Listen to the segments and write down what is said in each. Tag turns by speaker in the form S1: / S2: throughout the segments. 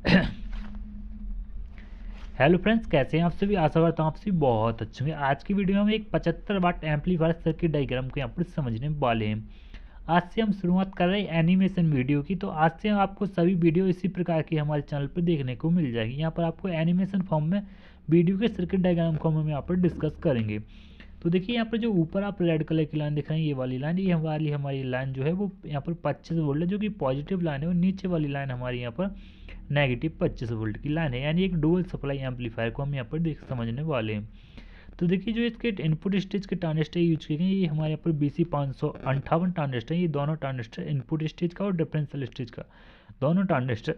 S1: Hello friends, कैसे हैं आप सभी। आशा करता हूँ आप सभी बहुत अच्छे होंगे। आज की वीडियो में हम एक 75 वाट एम्पलीफायर सर्किट डायग्राम को यहाँ पर समझने वाले हैं। आज से हम शुरुआत कर रहे हैं एनिमेशन वीडियो की। तो आज से आपको सभी वीडियो इसी प्रकार की हमारे चैनल पर देखने को मिल जाएगी। यहाँ पर आपको एनिमेशन फॉर्म में वीडियो के सर्किट डायग्राम को हम यहाँ पर डिस्कस करेंगे। तो देखिए यहाँ पर जो ऊपर आप रेड कलर की लाइन दिख रहे हैं, ये वाली लाइन, ये हमारी लाइन जो है वो यहाँ पर 25 वोल्ट है, जो कि पॉजिटिव लाइन है। और नीचे वाली लाइन हमारी यहाँ पर नेगेटिव 25 वोल्ट की लाइन है, यानी एक डुअल सप्लाई एम्पलीफायर को हम यहाँ पर समझने वाले हैं। तो देखिए जो इसके इनपुट स्टेज के ट्रांजिस्टर यूज किए गए, ये हमारे यहाँ पर BC 558 ट्रांजिस्टर, ये दोनों ट्रांजिस्टर इनपुट स्टेज का और डिफरेंशियल स्टेज का दोनों ट्रांजिस्टर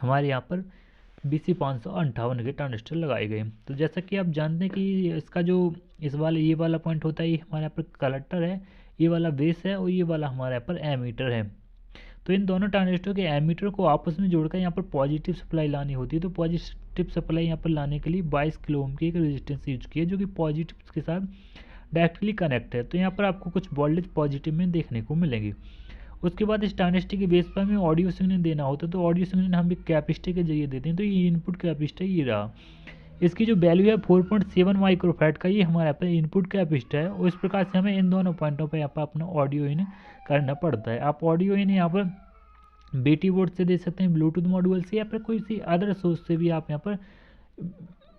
S1: हमारे यहाँ पर BC 558 के ट्रांजिस्टर लगाए गए। तो जैसा कि आप जानते हैं कि इसका जो ये वाला पॉइंट होता है, ये हमारे यहाँ पर कलेक्टर है, ये वाला बेस है, और ये वाला हमारे यहाँ पर एमीटर है। तो इन दोनों ट्रांजिस्टर के एमीटर को आपस में जोड़कर यहाँ पर पॉजिटिव सप्लाई लानी होती है। तो पॉजिटिव सप्लाई यहाँ पर लाने के लिए 22 किलो ओम की एक रेजिस्टेंस यूज की है, जो कि पॉजिटिव के साथ डायरेक्टली कनेक्ट है। तो यहाँ पर आपको कुछ वोल्टेज पॉजिटिव में देखने को मिलेंगे। उसके बाद इस ट्रांजिस्टर के बेस पर हमें ऑडियो सिग्नल देना होता है। तो ऑडियो सिग्नल हम एक कैपेसिटर के जरिए देते हैं। तो ये इनपुट कैपेसिटर ये रहा, इसकी जो वैल्यू है 4.7 माइक्रोफैराड का, ये हमारे यहाँ पर इनपुट कैपेसिटर है। और इस प्रकार से हमें इन दोनों पॉइंटों पर यहाँ पर अपना ऑडियो इन करना पड़ता है। आप ऑडियो इन यहाँ पर BT बोर्ड से दे सकते हैं, ब्लूटूथ मॉड्यूल से, या फिर कोई सी अदर सोर्स से भी आप यहाँ पर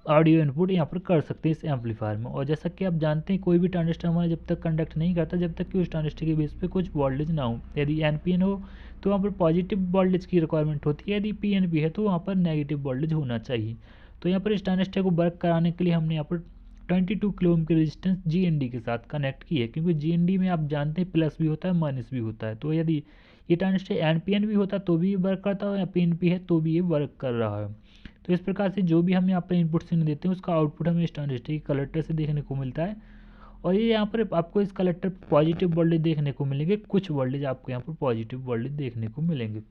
S1: ऑडियो इनपुट यहाँ पर कर सकते हैं इस एम्पलीफायर में। और जैसा कि आप जानते हैं, कोई भी ट्रांजिस्टर हमारा जब तक कंडक्ट नहीं करता जब तक कि उस ट्रांजिस्टर के बेस पे कुछ वोल्टेज ना हो। यदि NPN हो तो वहाँ पर पॉजिटिव वोल्टेज की रिक्वायरमेंट होती है, यदि PNP है तो वहाँ पर नेगेटिव वोल्टेज होना चाहिए। तो यहाँ पर इस ट्रांजिस्टर को वर्क कराने के लिए हमने यहाँ पर 22 किलो ओम की रेजिस्टेंस GND के साथ कनेक्ट की है, क्योंकि GND में आप जानते हैं प्लस भी होता है माइनस भी होता है। तो यदि ये ट्रांजिस्टर NPN भी होता तो भी वर्क करता है, या PNP है तो भी ये वर्क कर रहा है। तो इस प्रकार से जो भी हम यहाँ पर इनपुट सिग्नल देते हैं, उसका आउटपुट हमें इस ट्रांजिस्टर के कलेक्टर से देखने को मिलता है। और ये यहाँ पर आपको इस कलेक्टर पर पॉजिटिव वोल्टेज देखने को मिलेंगे, कुछ वोल्टेज आपको यहाँ पर पॉजिटिव वोल्टेज देखने को मिलेंगे,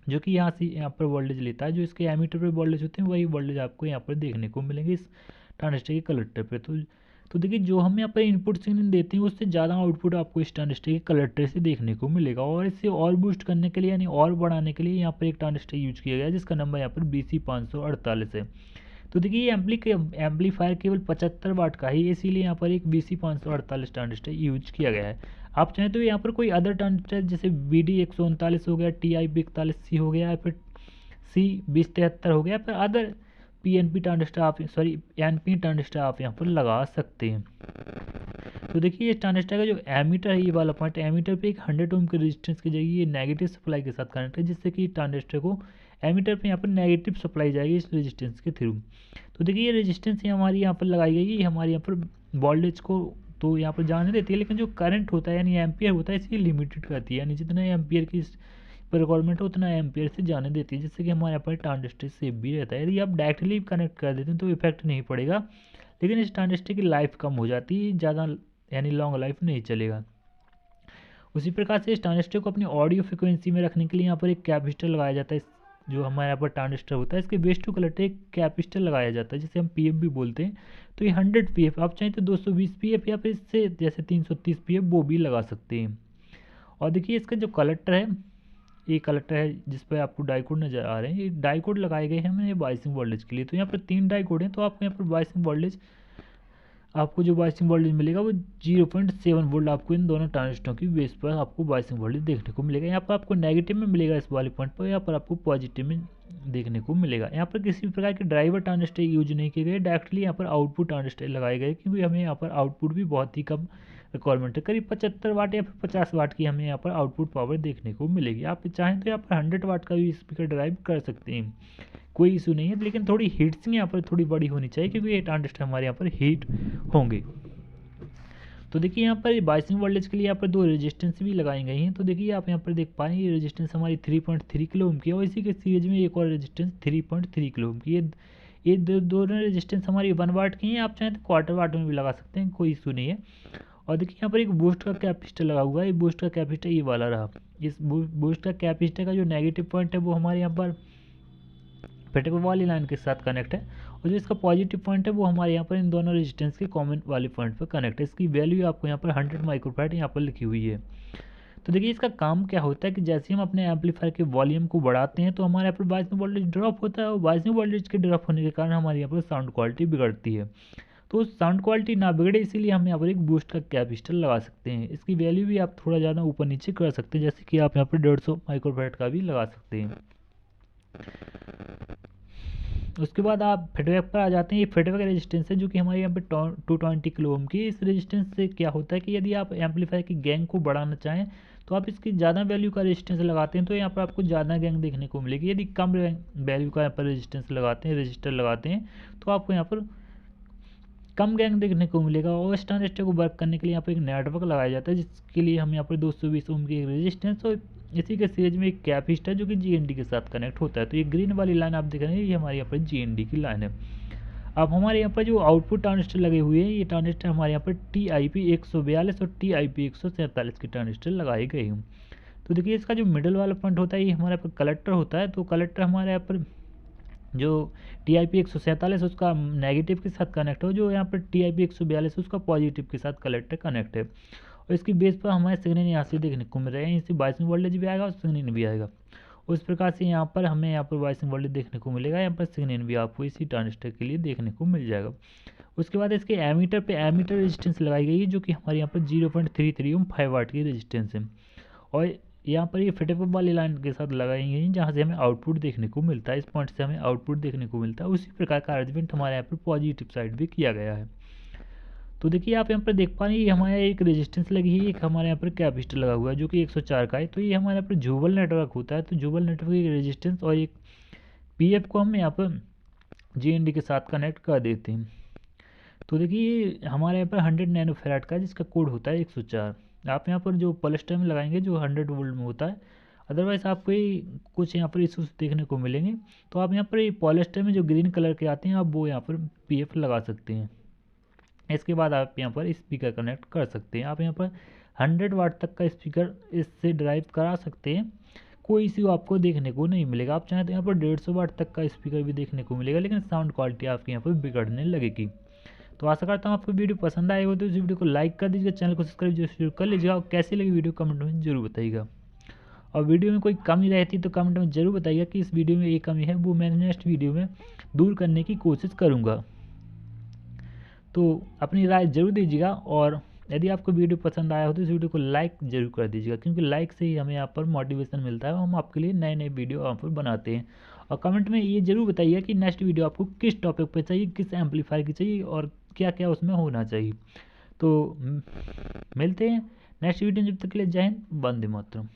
S1: जो कि यहाँ से यहाँ पर वोल्टेज लेता है। जो इसके एमीटर पर वोल्टेज होते हैं, वही वोल्टेज आपको यहाँ पर देखने को मिलेंगे इस ट्रांजिस्टर के कलेक्टर पे। तो देखिए जो हम यहाँ पर इनपुट सिग्नल देते हैं, उससे ज़्यादा आउटपुट आपको इस ट्रांजिस्टर के कलेक्टर से देखने को मिलेगा। और इसे और बूस्ट करने के लिए, यानी और बढ़ाने के लिए, यहाँ पर एक ट्रांजिस्टर यूज किया गया है, जिसका नंबर यहाँ पर BC 548 है। तो देखिए ये एम्पलीफायर केवल 75 वाट का है, इसीलिए यहाँ पर एक BC 548 ट्रांजिस्टर यूज किया गया है। आप चाहें तो यहाँ पर कोई अदर ट्रांजिस्टर जैसे BD 139 हो गया, TI 42C हो गया, या फिर C 2073 हो गया, फिर अदर PNP ट्रांजिस्टर आप NP ट्रांजिस्टर आप यहाँ पर लगा सकते हैं। तो देखिए इस ट्रांजिस्टर का जो एमीटर है, ये वाला पॉइंट, एमीटर पे एक 100 ओम के रेजिस्टेंस की जगह ये नेगेटिव सप्लाई के साथ कनेक्ट है, जिससे कि ट्रांजिस्टर को एमीटर पे यहाँ पर नेगेटिव सप्लाई जाएगी इस रेजिस्टेंस के थ्रू। तो देखिए ये रेजिस्टेंस हमारी यहाँ पर लगाई गई है, हमारे यहाँ पर वोल्टेज को तो यहाँ पर जाने देती है, लेकिन जो करंट होता है यानी एम्पियर होता है, इसी लिमिटेड करती है, यानी जितना एम्पियर की रिक्वायरमेंट है उतना एम्पियर से जाने देती है, जिससे कि हमारे यहाँ पर ट्रांजिस्टर सेफ भी रहता है। यदि आप डायरेक्टली कनेक्ट कर देते हैं तो इफेक्ट नहीं पड़ेगा, लेकिन इस ट्रांजिस्टर की लाइफ कम हो जाती है, ज़्यादा यानी लॉन्ग लाइफ नहीं चलेगा। उसी प्रकार से इस ट्रांजिस्टर को अपनी ऑडियो फ्रिक्वेंसी में रखने के लिए यहाँ पर एक कैपेसिटर लगाया जाता है। जो हमारे यहाँ पर ट्रांजिस्टर होता है, इसके बेस टू कलेक्टर एक कैपेसिटर लगाया जाता है, जिसे हम PF भी बोलते हैं। तो ये 100 PF, आप चाहें तो 220 PF या फिर इससे जैसे 330 PF वो भी लगा सकते हैं। और देखिए इसका जो कलेक्टर है, ये कलेक्टर है जिस पर आपको डाइकोड नज़र आ रहे हैं, ये डाइकोड लगाए गए हैं हमें बाइसिंग वोल्टेज के लिए। तो यहाँ पर 3 डाइकोड हैं, तो आपको यहाँ पर बाइसिंग वोल्टेज मिलेगा वो 0.7 वोल्ट आपको इन दोनों ट्रांजिस्टरों की बेस पर आपको बाइसिंग वोल्टेज देखने को मिलेगा। यहाँ पर आपको नेगेटिव में मिलेगा इस वाले पॉइंट पर, यहाँ पर आपको पॉजिटिव में देखने को मिलेगा। यहाँ पर किसी भी प्रकार के ड्राइवर ट्रांजिस्टर यूज नहीं किए गए, डायरेक्टली यहाँ पर आउटपुट ट्रांजिस्टर लगाए गए, क्योंकि हमें यहाँ पर आउटपुट भी बहुत ही कम रिक्वायरमेंट है, करीब 75 वाट या फिर 50 वाट की हमें यहाँ पर आउटपुट पावर देखने को मिलेगी। आप चाहें तो यहाँ पर 100 वाट का भी स्पीकर ड्राइव कर सकते हैं, कोई इशू नहीं है, लेकिन थोड़ी हीट्स यहाँ पर थोड़ी बड़ी होनी चाहिए, क्योंकि ये ट्रांजिस्टर हमारे यहाँ पर हीट होंगे। तो देखिए यहाँ पर बाइसिंग वोल्टेज के लिए यहाँ पर 2 रेजिस्टेंस भी लगाई गई हैं। तो देखिए आप यहाँ पर देख पा रहे हैं, ये रेजिस्टेंस हमारी 3.3 किलो ओम की है, और इसी के सीरीज में एक और रेजिस्टेंस 3.3 किलो ओम की। ये दोनों रेजिस्टेंस हमारी 1 वाट की हैं, आप चाहें तो क्वार्टर वाट में भी लगा सकते हैं, कोई इशू नहीं है। और देखिए यहाँ पर एक बूस्ट का कैपेसिटर लगा हुआ है, बूस्ट का कैपेसिटर ये वाला रहा। इस बूस्ट का कैपेसिटर का जो नेगेटिव पॉइंट है वो हमारे यहाँ पर पेटेको वाली लाइन के साथ कनेक्ट है, और जो इसका पॉजिटिव पॉइंट है वो हमारे यहाँ पर इन दोनों रेजिस्टेंस के कॉमन वाले पॉइंट पर कनेक्ट है। इसकी वैल्यू आपको यहाँ पर 100 माइक्रोफैराड यहाँ पर लिखी हुई है। तो देखिए इसका काम क्या होता है कि जैसे ही हम अपने एम्पलीफायर के वॉल्यूम को बढ़ाते हैं तो हमारे यहाँ पर वॉइस में वोल्टेज ड्रॉप होता है, और वॉइस में वोल्टेज के ड्रॉप होने के कारण हमारे यहाँ पर साउंड क्वालिटी बिगड़ती है। तो साउंड क्वालिटी ना बिगड़े इसीलिए हम यहाँ पर एक बूस्ट का कैपेसिटर लगा सकते हैं। इसकी वैल्यू भी आप थोड़ा ज़्यादा ऊपर नीचे कर सकते हैं, जैसे कि आप यहाँ पर 150 माइक्रोफैराड का भी लगा सकते हैं। उसके बाद आप फीडबैक पर आ जाते हैं। ये फीडबैक रेजिस्टेंस है जो कि हमारे यहाँ पे 220 किलो ओम की। इस रेजिस्टेंस से क्या होता है कि यदि आप एम्पलीफायर की गैंग को बढ़ाना चाहें तो आप इसकी ज़्यादा वैल्यू का रेजिस्टेंस लगाते हैं तो यहाँ पर आपको ज़्यादा गैंग देखने को मिलेगी। यदि कम वैल्यू का यहाँ पर रेजिस्टेंस लगाते हैं, रजिस्टर लगाते हैं, तो आपको यहाँ पर कम गैंग देखने को मिलेगा। और इस ट्रांजिस्टर को वर्क करने के लिए यहाँ पर एक नेटवर्क लगाया जाता है, जिसके लिए हम यहाँ पर 220 ओम की एक रेजिस्टेंस और इसी के सीरीज में एक कैपेसिटर जो कि GND के साथ कनेक्ट होता है। तो ये ग्रीन वाली लाइन आप देख रहे हैं, ये हमारे यहाँ पर GND की लाइन है। अब हमारे यहाँ पर जो आउटपुट ट्रांजिस्टर लगे हुए हैं, ये ट्रांजिस्टर हमारे यहाँ पर TIP 142 और TIP 147 के ट्रांजिस्टर लगाए गए हैं। तो देखिए इसका जो मिडल वाला पॉइंट होता है ये हमारे यहाँ पर कलेक्टर होता है। तो कलेक्टर हमारे यहाँ पर जो TIP 147 उसका नेगेटिव के साथ कनेक्ट हो, जो यहाँ पर TIP 142 उसका पॉजिटिव के साथ कलेक्टर कनेक्ट है। और इसकी बेस पर हमारे सिग्नल यहाँ से देखने को मिल रहे हैं, इससे बाइसिंग वोल्टेज भी आएगा और सिग्नल भी आएगा। उस प्रकार से यहाँ पर हमें यहाँ पर बाइसिंग वोल्टेज देखने को मिलेगा, यहाँ पर सिग्नल भी आपको इसी ट्रांजिस्टर के लिए देखने को मिल जाएगा। उसके बाद इसके एमीटर पे एमीटर रेजिस्टेंस लगाई गई है, जो कि हमारे यहाँ पर 0.33 ओम 5 वाट की रेजिस्टेंस है। और यहाँ पर ये फीडबैक वाली लाइन के साथ लगाई गई हैं, जहाँ से हमें आउटपुट देखने को मिलता है। इस पॉइंट से हमें आउटपुट देखने को मिलता है। उसी प्रकार का अरेंजमेंट हमारे यहाँ पर पॉजिटिव साइड भी किया गया है। तो देखिए आप यहाँ पर देख पा रहे हैं, ये हमारे एक रेजिस्टेंस लगी है, एक हमारे यहाँ पर कैपेसिटर लगा हुआ है जो कि 104 का है। तो ये हमारे यहाँ पर जूबल नेटवर्क होता है। तो जूबल नेटवर्क की रेजिस्टेंस और एक PF को हम यहाँ पर GND के साथ कनेक्ट कर देते हैं। तो देखिए हमारे यहाँ पर 100 नैनोफैराड का है, जिसका कोड होता है 104। आप यहाँ पर जो पॉलिस्टर में लगाएंगे जो 100 वोल्ट में होता है, अदरवाइज़ आपको ये कुछ यहाँ पर इशूज देखने को मिलेंगे। तो आप यहाँ पर ये पॉलिस्टर में जो ग्रीन कलर के आते हैं आप वो यहाँ पर PF लगा सकते हैं। इसके बाद आप यहाँ पर स्पीकर कनेक्ट कर सकते हैं। आप यहाँ पर 100 वाट तक का स्पीकर इससे ड्राइव करा सकते हैं, कोई इश्यू आपको देखने को नहीं मिलेगा। आप चाहें तो यहाँ पर 150 वाट तक का स्पीकर भी देखने को मिलेगा, लेकिन साउंड क्वालिटी आपकी यहाँ पर बिगड़ने लगेगी। तो आशा करता हूँ आपको वीडियो पसंद आएगा, तो इस वीडियो को लाइक कर दीजिएगा, चैनल को सब्सक्राइब जरूर कर लीजिएगा, और कैसी लगी वीडियो कमेंट में जरूर बताइएगा। और वीडियो में कोई कमी रहती तो कमेंट में ज़रूर बताइएगा कि इस वीडियो में ये कमी है, वो मैं नेक्स्ट वीडियो में दूर करने की कोशिश करूँगा। तो अपनी राय जरूर दीजिएगा, और यदि आपको वीडियो पसंद आया हो तो इस वीडियो को लाइक जरूर कर दीजिएगा, क्योंकि लाइक से ही हमें यहाँ पर मोटिवेशन मिलता है और हम आपके लिए नए नए वीडियो यहाँ पर बनाते हैं। और कमेंट में ये जरूर बताइए कि नेक्स्ट वीडियो आपको किस टॉपिक पर चाहिए, किस एम्पलीफायर की चाहिए और क्या क्या उसमें होना चाहिए। तो मिलते हैं नेक्स्ट वीडियो, जब तक के लिए जय हिंद, वंदे मातरम।